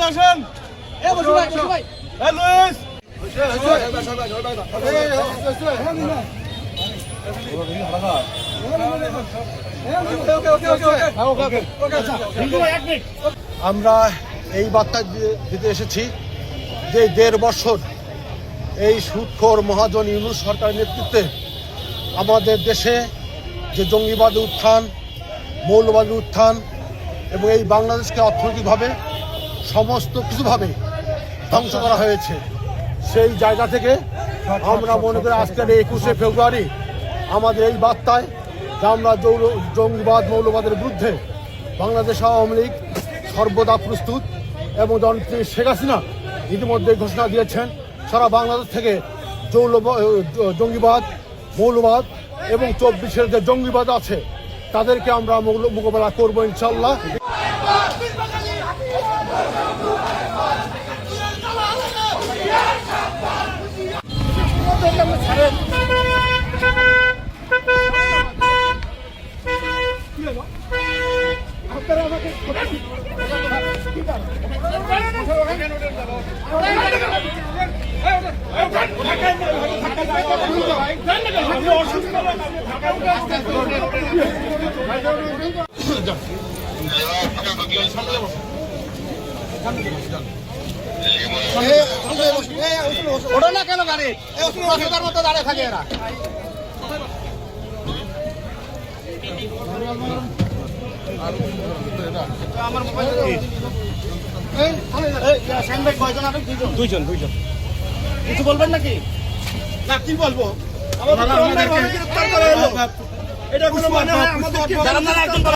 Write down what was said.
আসেন। লুইস আমরা এই বার্তা দিতে এসেছি যে ১.৫ বছর এই সুদখোর মহাজন ইউনূস সরকারের নেতৃত্বে আমাদের দেশে যে জঙ্গিবাদের উত্থান, মৌলবাদের উত্থান এবং এই বাংলাদেশকে অর্থনৈতিকভাবে সমস্ত কিছুভাবে ধ্বংস করা হয়েছে, সেই জায়গা থেকে আমরা মনে করি আজকের ২১শে ফেব্রুয়ারি আমাদের এই বার্তায় যে আমরা জঙ্গিবাদ মৌলবাদের বিরুদ্ধে বাংলাদেশ আওয়ামী লীগ সর্বদা প্রস্তুত এবং জননেত্রী শেখ হাসিনা ইতিমধ্যে ঘোষণা দিয়েছেন সারা বাংলাদেশ থেকে জঙ্গিবাদ মৌলবাদ এবং ২৪-এর যে জঙ্গিবাদ আছে তাদেরকে আমরা মোকাবেলা করবো ইনশাল্লাহ। ওটা না কেন গাড়ি মতো দাঁড়িয়ে থাকে এরা। আমার মোবাইল দুইজন কিছু বলবেন নাকি? না কি বলবো, এটা কোনো মানে হয় আমাদের